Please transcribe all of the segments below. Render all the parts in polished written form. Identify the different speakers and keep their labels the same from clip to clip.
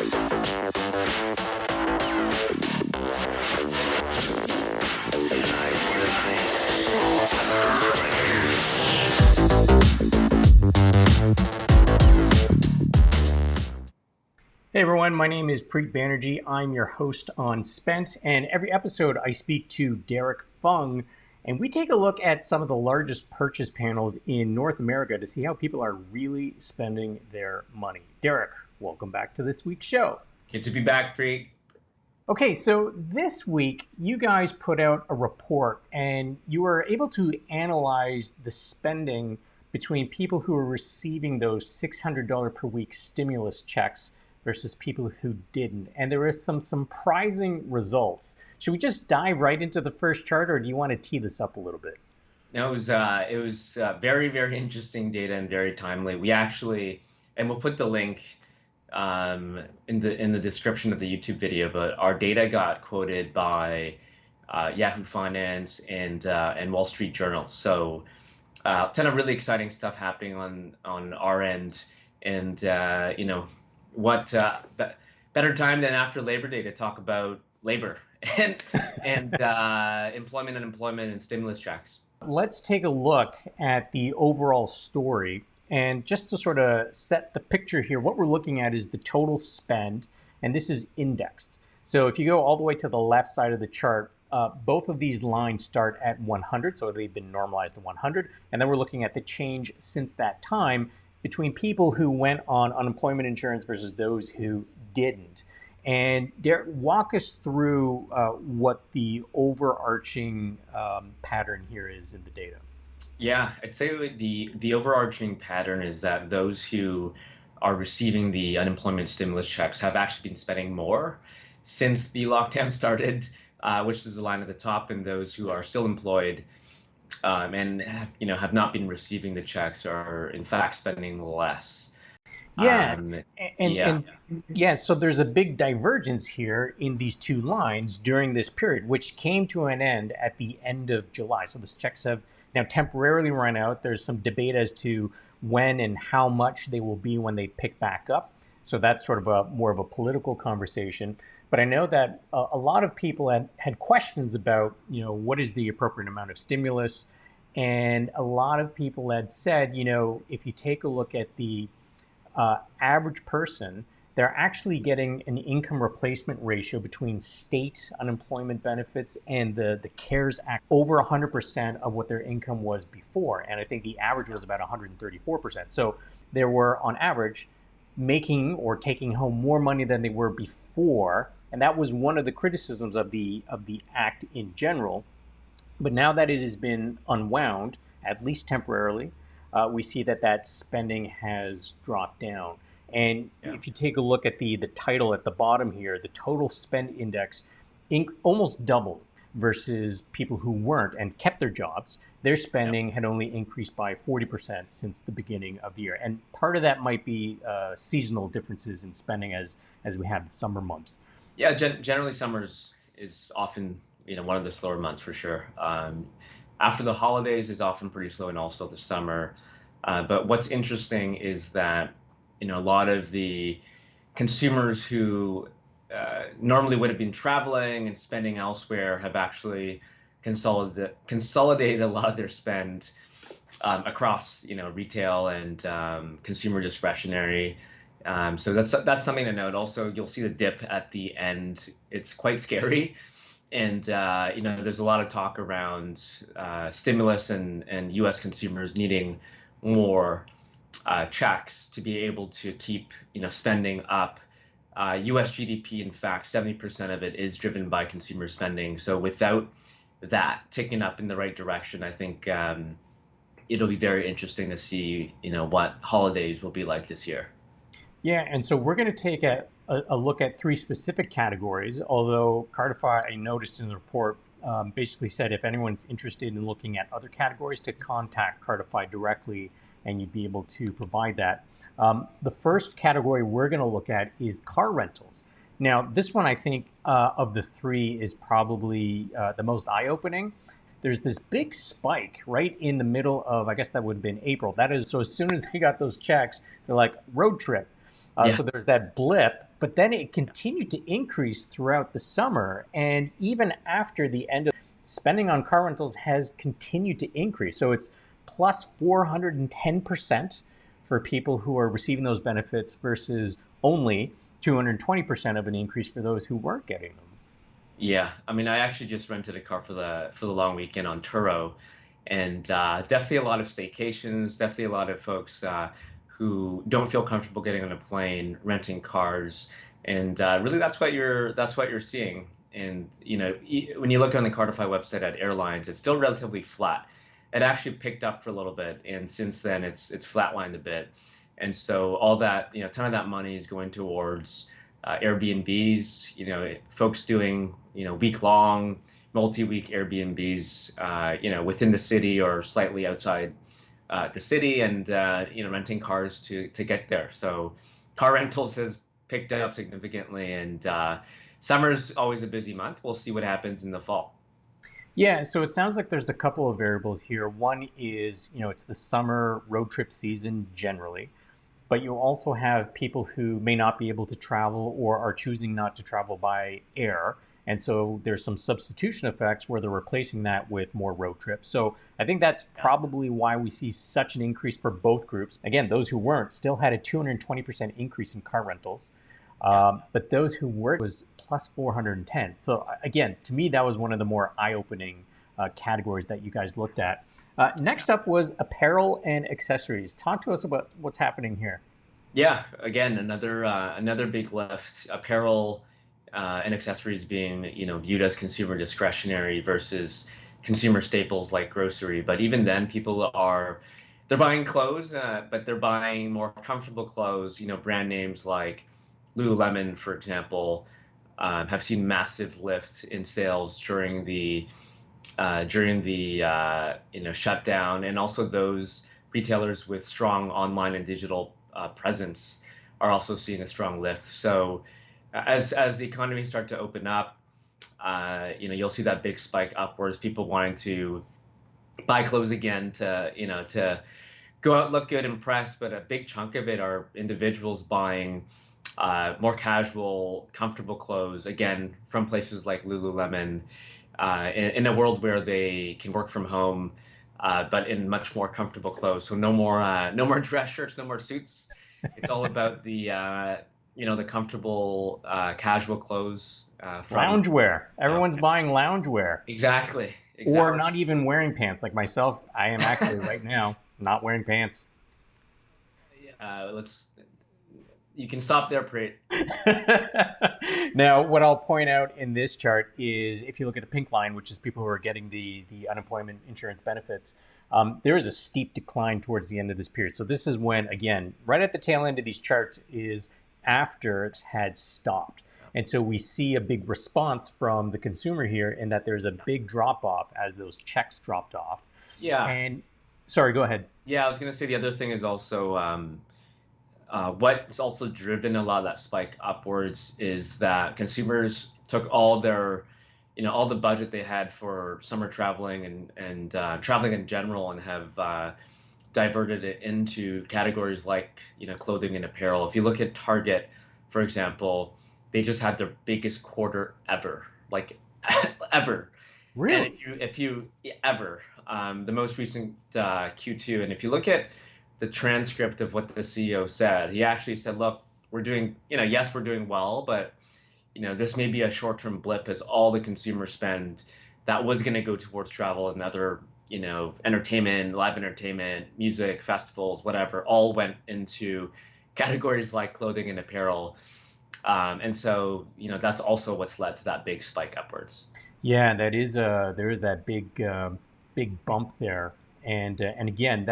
Speaker 1: Hey everyone, my name is Preet Banerjee. I'm your host on Spent, and every episode I speak to Derek Fung, and we take a look at some of the largest purchase panels in North America to see how people are really spending their money. Derek, welcome back to this week's show.
Speaker 2: Good to be back, Preet.
Speaker 1: Okay, so this week you guys put out a report and you were able to analyze the spending between people who are receiving those $600 per week stimulus checks versus people who didn't. And there is some surprising results. Should we just dive right into the first chart, or do you want to tee this up a little bit?
Speaker 2: No, it was very, very interesting data and very timely. We actually, and we'll put the link in the description of the YouTube video, but our data got quoted by Yahoo Finance and Wall Street Journal. So a ton of really exciting stuff happening on our end, and what better time than after Labor Day to talk about labor and employment, unemployment, and stimulus checks.
Speaker 1: Let's take a look at the overall story. And just to sort of set the picture here, what we're looking at is the total spend, and this is indexed. So if you go all the way to the left side of the chart, both of these lines start at 100, so they've been normalized to 100. And then we're looking at the change since that time between people who went on unemployment insurance versus those who didn't. And Derek, walk us through what the overarching pattern here is in the data.
Speaker 2: Yeah, I'd say the overarching pattern is that those who are receiving the unemployment stimulus checks have actually been spending more since the lockdown started, which is the line at the top, and those who are still employed and have not been receiving the checks are in fact spending less.
Speaker 1: Yeah, so there's a big divergence here in these two lines during this period, which came to an end at the end of July. So the checks have now temporarily run out. There's some debate as to when and how much they will be when they pick back up. So that's sort of more of a political conversation. But I know that a lot of people had questions about, what is the appropriate amount of stimulus? And a lot of people had said, if you take a look at the average person, they're actually getting an income replacement ratio between state unemployment benefits and the CARES Act over 100% of what their income was before. And I think the average was about 134%. So they were, on average, making or taking home more money than they were before. And that was one of the criticisms of the act in general. But now that it has been unwound, at least temporarily, we see that spending has dropped down. And if you take a look at the title at the bottom here, the total spend index almost doubled versus people who weren't and kept their jobs. Their spending had only increased by 40% since the beginning of the year. And part of that might be seasonal differences in spending as we have the summer months.
Speaker 2: Yeah, generally summers is often one of the slower months for sure. After the holidays is often pretty slow, and also the summer. But what's interesting is that a lot of the consumers who normally would have been traveling and spending elsewhere have actually consolidated a lot of their spend across retail and consumer discretionary. So that's something to note. Also, you'll see the dip at the end. It's quite scary. And there's a lot of talk around stimulus and U.S. consumers needing more checks to be able to keep spending up. U.S. GDP, in fact, 70% of it is driven by consumer spending. So without that ticking up in the right direction, I think it'll be very interesting to see what holidays will be like this year.
Speaker 1: Yeah, and so we're going to take a look at three specific categories, although Cardify, I noticed in the report, basically said if anyone's interested in looking at other categories to contact Cardify directly, and you'd be able to provide that. The first category we're going to look at is car rentals. Now, this one, I think, of the three is probably the most eye-opening. There's this big spike right in the middle of, I guess that would have been April. That is, so as soon as they got those checks, they're like, road trip.
Speaker 2: Yeah.
Speaker 1: So there's that blip, but then it continued to increase throughout the summer. And even after the end of spending on car rentals has continued to increase. So it's plus 410% for people who are receiving those benefits versus only 220% of an increase for those who weren't getting them.
Speaker 2: Yeah, I mean, I actually just rented a car for the long weekend on Turo, and definitely a lot of staycations, definitely a lot of folks who don't feel comfortable getting on a plane, renting cars, and really that's what you're seeing. And when you look on the Cartify website at airlines, it's still relatively flat. It actually picked up for a little bit, and since then it's flatlined a bit. And so all that, a ton of that money is going towards Airbnbs, folks doing, week-long, multi-week Airbnbs, within the city or slightly outside the city, and renting cars to get there. So car rentals has picked up significantly, and summer's always a busy month. We'll see what happens in the fall.
Speaker 1: Yeah, so it sounds like there's a couple of variables here. One is, it's the summer road trip season generally, but you also have people who may not be able to travel or are choosing not to travel by air. And so there's some substitution effects where they're replacing that with more road trips. So I think that's
Speaker 2: Yeah.
Speaker 1: probably why we see such an increase for both groups. Again, those who weren't still had a 220% increase in car rentals.
Speaker 2: Yeah.
Speaker 1: But those who were was plus 410. So again, to me, that was one of the more eye-opening categories that you guys looked at.
Speaker 2: Yeah.
Speaker 1: Next up was apparel and accessories. Talk to us about what's happening here.
Speaker 2: Yeah, again, another big lift. Apparel and accessories being, viewed as consumer discretionary versus consumer staples like grocery. But even then, they're buying clothes, but they're buying more comfortable clothes. Brand names like Lululemon, for example, have seen massive lift in sales during the shutdown, and also those retailers with strong online and digital presence are also seeing a strong lift. So as the economy start to open up, you'll see that big spike upwards. People wanting to buy clothes again to go out, look good, impressed. But a big chunk of it are individuals buying more casual, comfortable clothes again from places like Lululemon, in a world where they can work from home, but in much more comfortable clothes. So no more dress shirts, no more suits. It's all about the comfortable, casual clothes from
Speaker 1: Loungewear.
Speaker 2: yeah,
Speaker 1: Everyone's buying loungewear.
Speaker 2: exactly,
Speaker 1: Or
Speaker 2: exactly.
Speaker 1: not even wearing pants. Like myself, I am actually right now not wearing pants.
Speaker 2: Let's You can stop there, Preet.
Speaker 1: Now, what I'll point out in this chart is if you look at the pink line, which is people who are getting the unemployment insurance benefits, there is a steep decline towards the end of this period. So this is when, again, right at the tail end of these charts is after it had stopped. And so we see a big response from the consumer here in that there's a big drop off as those checks dropped off.
Speaker 2: Yeah,
Speaker 1: And sorry, go ahead.
Speaker 2: yeah. I was gonna say the other thing is also what's also driven a lot of that spike upwards is that consumers took all the budget they had for summer traveling and traveling in general, and have diverted it into categories like clothing and apparel. If you look at Target, for example, they just had their biggest quarter ever, like ever. And
Speaker 1: Really?
Speaker 2: if you ever the most recent Q2, and if you look at the transcript of what the CEO said, he actually said, "Look, we're doing, yes, we're doing well, but this may be a short-term blip as all the consumer spend that was going to go towards travel and other, entertainment, live entertainment, music, festivals, whatever, all went into categories like clothing and apparel." And so, that's also what's led to that big spike upwards.
Speaker 1: Yeah, there is that big bump there, and again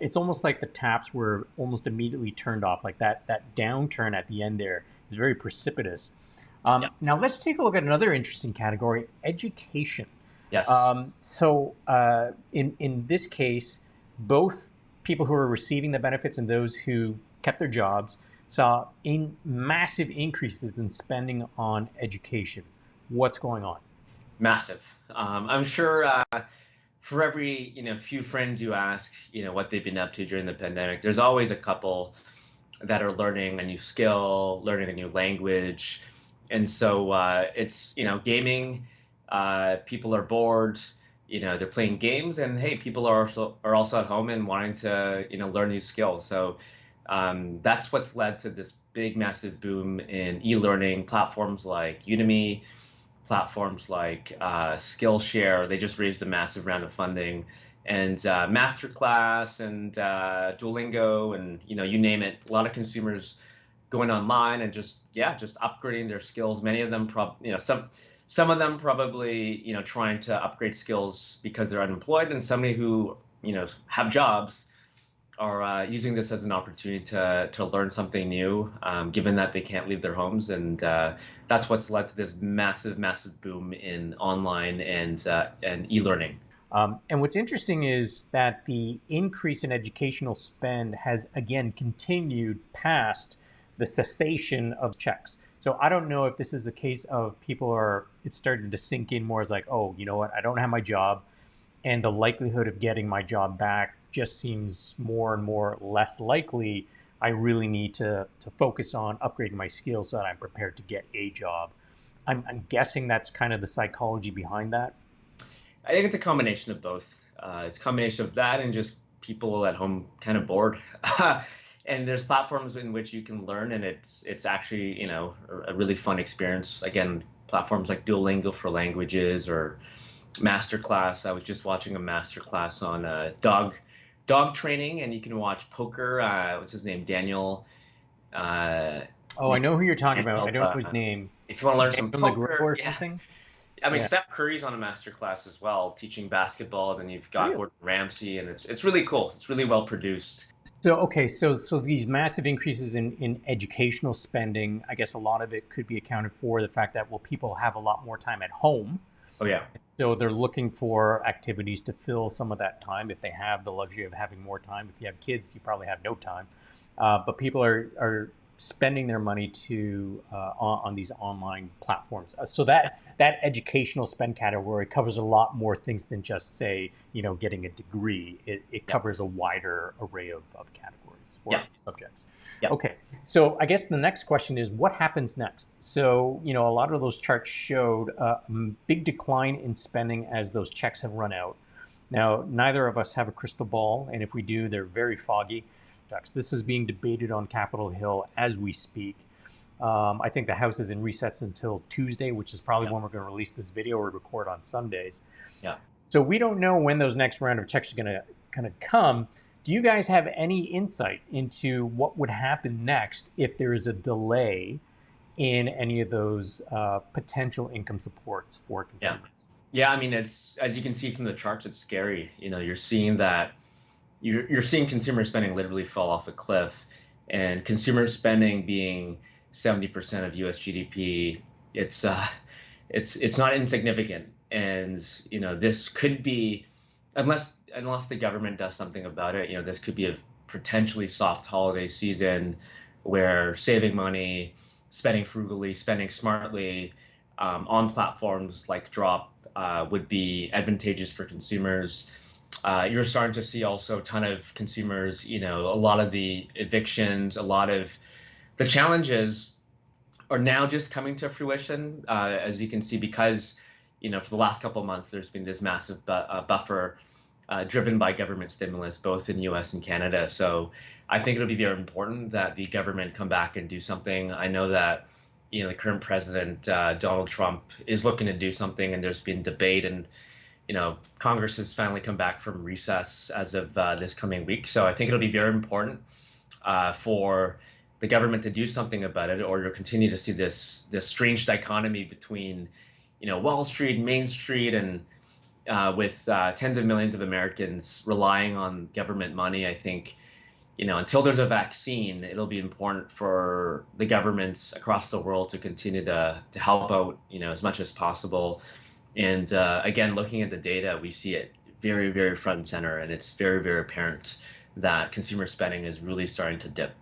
Speaker 1: it's almost like the taps were almost immediately turned off. Like that downturn at the end there is very precipitous.
Speaker 2: Yeah.
Speaker 1: Now let's take a look at another interesting category: education.
Speaker 2: Yes.
Speaker 1: In this case, both people who are receiving the benefits and those who kept their jobs saw in massive increases in spending on education. What's going on?
Speaker 2: Massive. I'm sure for every few friends you ask, what they've been up to during the pandemic, there's always a couple that are learning a new skill, learning a new language. And so it's, gaming, people are bored, they're playing games, and hey, people are also at home and wanting to, learn new skills. So that's what's led to this big, massive boom in e-learning platforms like Udemy, platforms like Skillshare. They just raised a massive round of funding, and Masterclass and Duolingo, and you name it. A lot of consumers going online and just upgrading their skills. Many of them, some of them probably trying to upgrade skills because they're unemployed, and somebody who have jobs are using this as an opportunity to learn something new, given that they can't leave their homes, and that's what's led to this massive, massive boom in online and e-learning.
Speaker 1: And what's interesting is that the increase in educational spend has again continued past the cessation of checks. So I don't know if this is a case of it's starting to sink in more as like, oh, you know what, I don't have my job, and the likelihood of getting my job back just seems more and more less likely. I really need to focus on upgrading my skills so that I'm prepared to get a job. I'm guessing that's kind of the psychology behind that.
Speaker 2: I think it's a combination of both. It's a combination of that and just people at home kind of bored. And there's platforms in which you can learn, and it's actually a really fun experience. Again, platforms like Duolingo for languages or Masterclass. I was just watching a masterclass on dog training, and you can watch poker. What's his name? Uh,
Speaker 1: Oh, I know who you're talking about. I
Speaker 2: Daniel.
Speaker 1: don't know his name.
Speaker 2: If you want to learn some
Speaker 1: Daniel Negro
Speaker 2: poker,
Speaker 1: or
Speaker 2: yeah.
Speaker 1: something.
Speaker 2: I mean,
Speaker 1: Yeah.
Speaker 2: Steph Curry's on a master class as well, teaching basketball. Then you've got
Speaker 1: Really?
Speaker 2: Gordon Ramsay, and it's really cool. It's really well produced.
Speaker 1: So okay, so these massive increases in educational spending, I guess a lot of it could be accounted for the fact that people have a lot more time at home,
Speaker 2: Oh yeah,
Speaker 1: so they're looking for activities to fill some of that time if they have the luxury of having more time. If you have kids, you probably have no time, but people are spending their money on these online platforms. So that educational spend category covers a lot more things than just say getting a degree. It
Speaker 2: yeah,
Speaker 1: covers a wider array of categories or
Speaker 2: yeah,
Speaker 1: subjects.
Speaker 2: yeah.
Speaker 1: Okay, so I guess the next question is what happens next? So a lot of those charts showed a big decline in spending as those checks have run out. Now, neither of us have a crystal ball, and if we do, they're very foggy. This is being debated on Capitol Hill as we speak. I think the House is in recess until Tuesday, which is probably
Speaker 2: Yeah.
Speaker 1: when we're going to release this video or record on Sundays.
Speaker 2: Yeah.
Speaker 1: So we don't know when those next round of checks are going to kind of come. Do you guys have any insight into what would happen next if there is a delay in any of those potential income supports for
Speaker 2: Yeah.
Speaker 1: consumers?
Speaker 2: Yeah, I mean, it's as you can see from the charts, it's scary. You're seeing that you're seeing consumer spending literally fall off a cliff, and consumer spending being 70% of U.S. GDP. It's it's not insignificant, and this could be, unless the government does something about it. This could be a potentially soft holiday season where saving money, spending frugally, spending smartly on platforms like Drop would be advantageous for consumers. You're starting to see also a ton of consumers, a lot of the evictions, a lot of the challenges are now just coming to fruition, as you can see, because, for the last couple of months, there's been this massive buffer driven by government stimulus, both in the US and Canada. So I think it'll be very important that the government come back and do something. I know that, the current president, Donald Trump, is looking to do something, and there's been debate, and Congress has finally come back from recess as of this coming week. So I think it'll be very important for the government to do something about it, or you'll continue to see this strange dichotomy between, Wall Street, Main Street, and with tens of millions of Americans relying on government money. I think, until there's a vaccine, it'll be important for the governments across the world to continue to help out, as much as possible. And again, looking at the data, we see it very, very front and center, and it's very, very apparent that consumer spending is really starting to dip.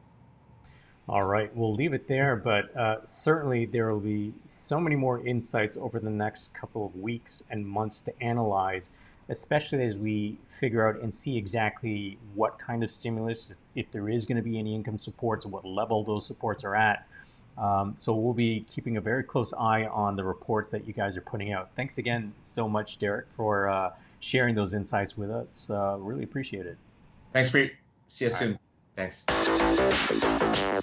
Speaker 1: All right, we'll leave it there, but certainly there will be so many more insights over the next couple of weeks and months to analyze especially as we figure out and see exactly what kind of stimulus, if there is going to be any income supports, what level those supports are at. So we'll be keeping a very close eye on the reports that you guys are putting out. Thanks again so much, Derek, for sharing those insights with us. Really appreciate it.
Speaker 2: Thanks, Preet. See you
Speaker 1: All right.
Speaker 2: soon. Thanks.